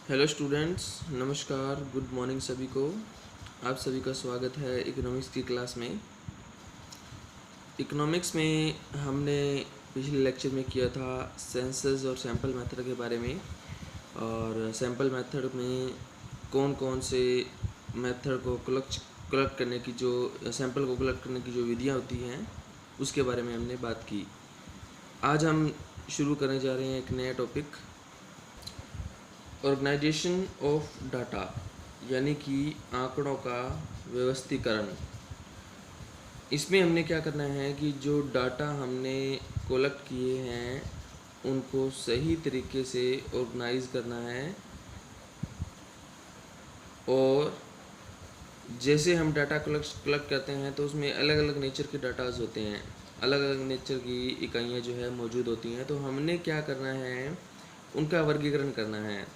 Hello students, नमस्कार, good morning सभी को। आप सभी का स्वागत है इकोनॉमिक्स की क्लास में। इकोनॉमिक्स में हमने पिछले लेक्चर में किया था सेंसस और सैंपल मेथड के बारे में, और सैंपल मेथड में कौन कौन से मेथड को कलेक्ट करने की जो सैंपल को कलेक्ट करने की जो विधियाँ होती हैं उसके बारे में हमने बात की। आज हम शुरू करने जा रहे हैं एक नया टॉपिक, ऑर्गेनाइजेशन ऑफ डाटा, यानी कि आंकड़ों का व्यवस्थीकरण। इसमें हमने क्या करना है कि जो डाटा हमने कलेक्ट किए हैं उनको सही तरीके से ऑर्गेनाइज करना है। और जैसे हम डाटा कलेक्ट करते हैं तो उसमें अलग अलग नेचर के डाटाज होते हैं, अलग अलग नेचर की इकाइयाँ जो है मौजूद होती हैं। तो हमने क्या करना है, उनका वर्गीकरण करना है।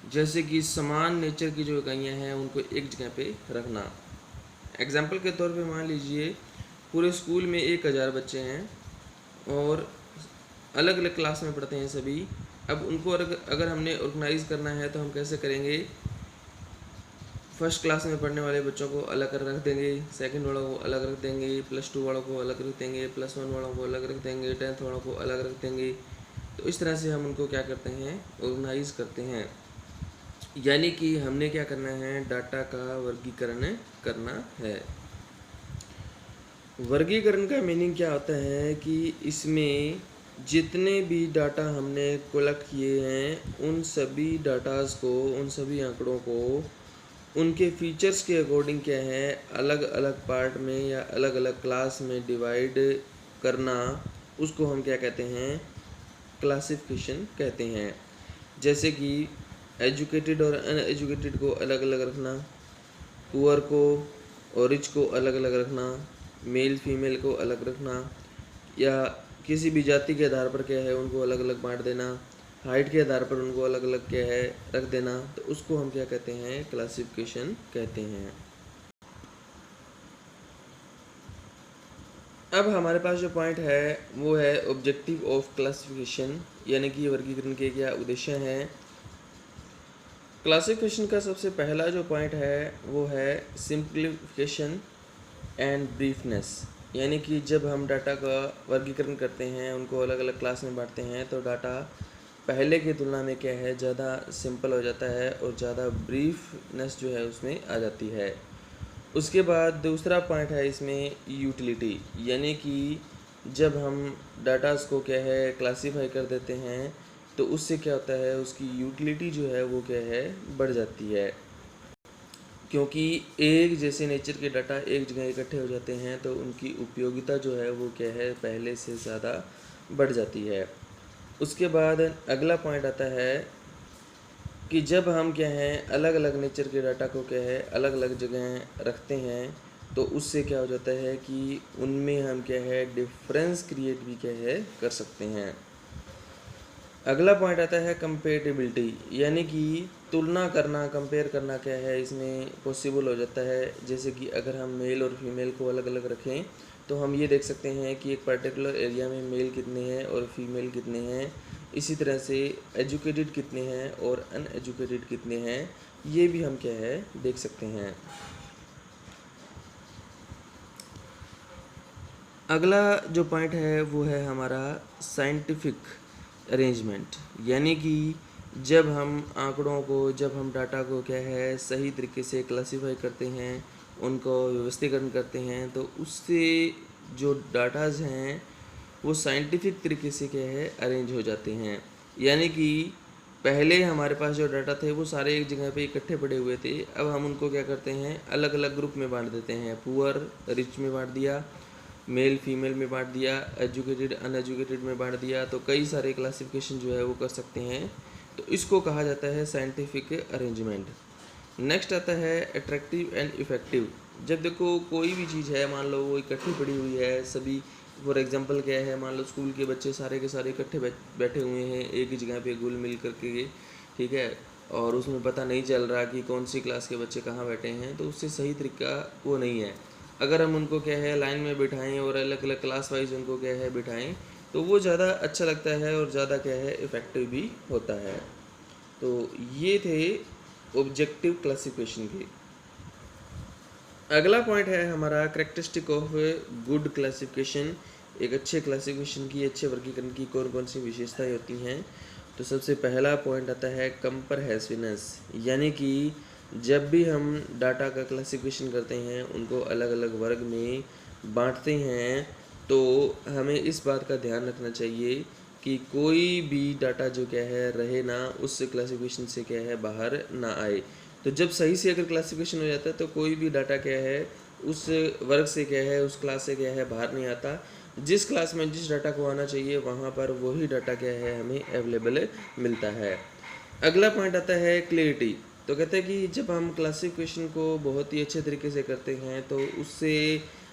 जैसे कि समान नेचर की जो इकाइयाँ हैं उनको एक जगह पे रखना। एग्जाम्पल के तौर पे मान लीजिए पूरे स्कूल में 1000 बच्चे हैं और अलग अलग क्लास में पढ़ते हैं सभी। अब उनको अगर हमने ऑर्गेनाइज करना है तो हम कैसे करेंगे, फर्स्ट क्लास में पढ़ने वाले बच्चों को अलग कर रख देंगे, सेकंड वालों को अलग रख देंगे, +2 वालों को अलग रख देंगे, +1 वालों को अलग रख देंगे, 10th वालों को अलग रख देंगे। तो इस तरह से हम उनको क्या करते हैं, ऑर्गेनाइज करते हैं। यानी कि हमने क्या करना है, डाटा का वर्गीकरण करना है। वर्गीकरण का मीनिंग क्या होता है कि इसमें जितने भी डाटा हमने कलेक्ट किए हैं उन सभी डाटाज को, उन सभी आंकड़ों को उनके फीचर्स के अकॉर्डिंग क्या है, अलग अलग पार्ट में या अलग अलग क्लास में डिवाइड करना, उसको हम क्या कहते हैं, क्लासिफिकेशन कहते हैं। जैसे कि एजुकेटेड और अनएजुकेटेड को अलग अलग रखना, पुअर को और रिच को अलग अलग रखना, मेल फीमेल को अलग रखना, या किसी भी जाति के आधार पर क्या है उनको अलग अलग बांट देना, हाइट के आधार पर उनको अलग अलग क्या है रख देना, तो उसको हम क्या कहते हैं, क्लासिफिकेशन कहते हैं। अब हमारे पास जो पॉइंट है वो है ऑब्जेक्टिव ऑफ क्लासिफिकेशन, यानी कि वर्गीकरण के क्या उद्देश्य हैं। क्लासिफिकेशन का सबसे पहला जो पॉइंट है वो है सिंप्लीफिकेशन एंड ब्रीफनेस। यानी कि जब हम डाटा का वर्गीकरण करते हैं, उनको अलग अलग क्लास में बांटते हैं, तो डाटा पहले की तुलना में क्या है, ज़्यादा सिंपल हो जाता है और ज़्यादा ब्रीफनेस जो है उसमें आ जाती है। उसके बाद दूसरा पॉइंट है इसमें यूटिलिटी, यानी कि जब हम डाटास को क्या है क्लासीफाई कर देते हैं तो उससे क्या होता है, उसकी यूटिलिटी जो है वो क्या है, बढ़ जाती है। क्योंकि एक जैसे नेचर के डाटा एक जगह इकट्ठे हो जाते हैं तो उनकी उपयोगिता जो है वो क्या है, पहले से ज़्यादा बढ़ जाती है। उसके बाद अगला पॉइंट आता है कि जब हम क्या है अलग अलग नेचर के डाटा को क्या है अलग अलग जगह रखते हैं तो उससे क्या हो जाता है कि उनमें हम क्या है डिफरेंस क्रिएट भी क्या है कर सकते हैं। अगला पॉइंट आता है कंपेटिबिलिटी, यानी कि तुलना करना, कंपेयर करना क्या है इसमें पॉसिबल हो जाता है। जैसे कि अगर हम मेल और फीमेल को अलग अलग रखें तो हम ये देख सकते हैं कि एक पर्टिकुलर एरिया में मेल कितने हैं और फीमेल कितने हैं। इसी तरह से एजुकेटेड कितने हैं और अनएजुकेटेड कितने हैं, ये भी हम क्या है देख सकते हैं। अगला जो पॉइंट है वो है हमारा साइंटिफिक अरेंजमेंट, यानी कि जब हम आंकड़ों को, जब हम डाटा को क्या है सही तरीके से क्लासीफाई करते हैं, उनको व्यवस्थीकरण करते हैं, तो उससे जो डाटाज हैं वो साइंटिफिक तरीके से क्या है अरेंज हो जाते हैं। यानी कि पहले हमारे पास जो डाटा थे वो सारे एक जगह पे इकट्ठे पड़े हुए थे, अब हम उनको क्या करते हैं, अलग अलग ग्रुप में बांट देते हैं। पुअर रिच में बांट दिया, मेल फीमेल में बांट दिया, एजुकेटेड अनएजुकेटेड में बांट दिया, तो कई सारे क्लासिफिकेशन जो है वो कर सकते हैं। तो इसको कहा जाता है साइंटिफिक अरेंजमेंट। नेक्स्ट आता है अट्रैक्टिव एंड इफ़ेक्टिव। जब देखो कोई भी चीज़ है, मान लो वो इकट्ठी पड़ी हुई है सभी, फॉर एग्जांपल क्या है, मान लो स्कूल के बच्चे सारे के सारे इकट्ठे बैठे हुए हैं एक ही जगह पे घुल मिल करके, ठीक है, और उसमें पता नहीं चल रहा कि कौन सी क्लास के बच्चे कहाँ बैठे हैं, तो उससे सही तरीका वो नहीं है। अगर हम उनको क्या है लाइन में बिठाएं और अलग अलग क्लास वाइज उनको क्या है बिठाएं तो वो ज़्यादा अच्छा लगता है और ज़्यादा क्या है इफ़ेक्टिव भी होता है। तो ये थे ऑब्जेक्टिव क्लासिफिकेशन के। अगला पॉइंट है हमारा कैरेक्टरिस्टिक ऑफ गुड क्लासिफिकेशन। एक अच्छे क्लासिफिकेशन की, अच्छे वर्गीकरण की कौन कौन सी विशेषताएं होती हैं। तो सबसे पहला पॉइंट आता है कंप्रहेंसिवनेस, यानी कि जब भी हम डाटा का क्लासिफिकेशन करते हैं, उनको अलग अलग वर्ग में बांटते हैं, तो हमें इस बात का ध्यान रखना चाहिए कि कोई भी डाटा जो क्या है रहे ना, उस क्लासिफिकेशन से क्या है बाहर ना आए। तो जब सही से अगर क्लासिफिकेशन हो जाता है तो कोई भी डाटा क्या है उस वर्ग से क्या है, उस क्लास से क्या है बाहर नहीं आता। जिस क्लास में जिस डाटा को आना चाहिए वहाँ पर वही डाटा क्या है हमें अवेलेबल मिलता है। अगला पॉइंट आता है क्लियरिटी। तो कहते हैं कि जब हम क्लासिफिकेशन को बहुत ही अच्छे तरीके से करते हैं तो उससे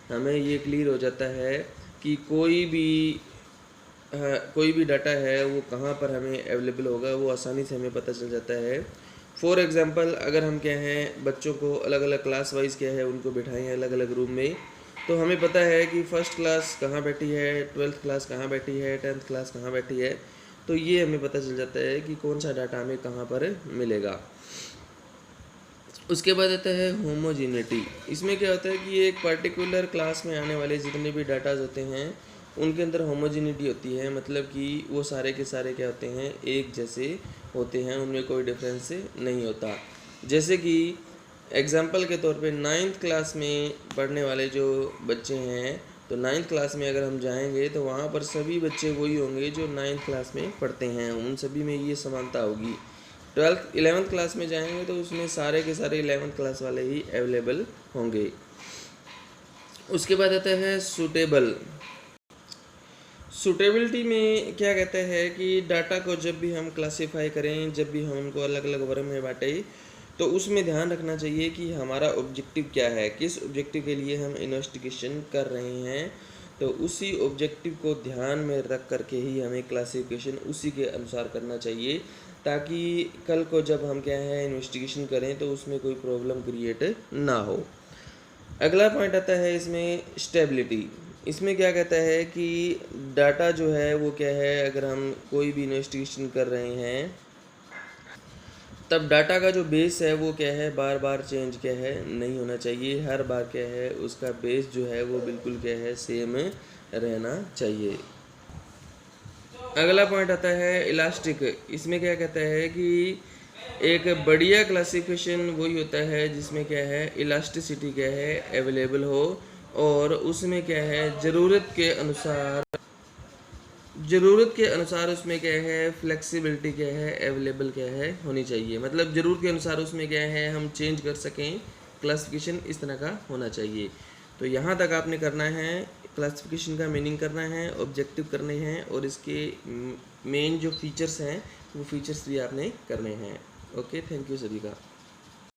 हमें ये क्लियर हो जाता है कि कोई भी डाटा है वो कहाँ पर हमें अवेलेबल होगा, वो आसानी से हमें पता चल जाता है। फॉर एग्ज़ाम्पल, अगर हम क्या हैं बच्चों को अलग अलग क्लास वाइज क्या है उनको बिठाएं हैं अलग अलग रूम में, तो हमें पता है कि फ़र्स्ट क्लास कहाँ बैठी है, 12th क्लास कहाँ बैठी है, 10th क्लास कहाँ बैठी है। तो ये हमें पता चल जाता है कि कौन सा डाटा हमें कहाँ पर मिलेगा। उसके बाद आता है होमोजीनिटी। इसमें क्या होता है कि एक पर्टिकुलर क्लास में आने वाले जितने भी डाटाज होते हैं उनके अंदर होमोजीनिटी होती है, मतलब कि वो सारे के सारे क्या होते हैं एक जैसे होते हैं, उनमें कोई डिफरेंस नहीं होता। जैसे कि एग्जाम्पल के तौर पे 9th क्लास में पढ़ने वाले जो बच्चे हैं, तो 9th क्लास में अगर हम जाएंगे तो वहाँ पर सभी बच्चे वही होंगे जो 9th क्लास में पढ़ते हैं, उन सभी में ये समानता होगी। 11th क्लास में जाएंगे तो उसमें सारे के सारे 11th क्लास वाले ही अवेलेबल होंगे। उसके बाद आता है सूटेबल। सूटेबिलिटी में क्या कहते हैं कि डाटा को जब भी हम क्लासिफाई करें, जब भी हम उनको अलग अलग वर्ग में बांटें, तो उसमें ध्यान रखना चाहिए कि हमारा ऑब्जेक्टिव क्या है, किस ऑब्जेक्टिव के लिए हम इन्वेस्टिगेशन कर रहे हैं। तो उसी ऑब्जेक्टिव को ध्यान में रख करके ही हमें क्लासिफिकेशन उसी के अनुसार करना चाहिए, ताकि कल को जब हम क्या है इन्वेस्टिगेशन करें तो उसमें कोई प्रॉब्लम क्रिएट ना हो। अगला पॉइंट आता है इसमें स्टेबिलिटी। इसमें क्या कहता है कि डाटा जो है वो क्या है, अगर हम कोई भी इन्वेस्टिगेशन कर रहे हैं तब डाटा का जो बेस है वो क्या है बार बार चेंज क्या है नहीं होना चाहिए। हर बार क्या है उसका बेस जो है वो बिल्कुल क्या है सेम रहना चाहिए। अगला पॉइंट आता है इलास्टिक। इसमें क्या कहता है कि एक बढ़िया क्लासिफिकेशन वही होता है जिसमें क्या है इलास्टिसिटी क्या है अवेलेबल हो, और उसमें क्या है ज़रूरत के अनुसार उसमें क्या है फ्लेक्सिबिलिटी क्या है अवेलेबल क्या है होनी चाहिए। मतलब ज़रूरत के अनुसार उसमें क्या है हम चेंज कर सकें, क्लासिफिकेशन इस तरह का होना चाहिए। तो यहाँ तक आपने करना है, क्लासिफिकेशन का मीनिंग करना है, ऑब्जेक्टिव करने हैं, और इसके मेन जो फीचर्स हैं वो फीचर्स भी आपने करने हैं। ओके, थैंक यू सभी का।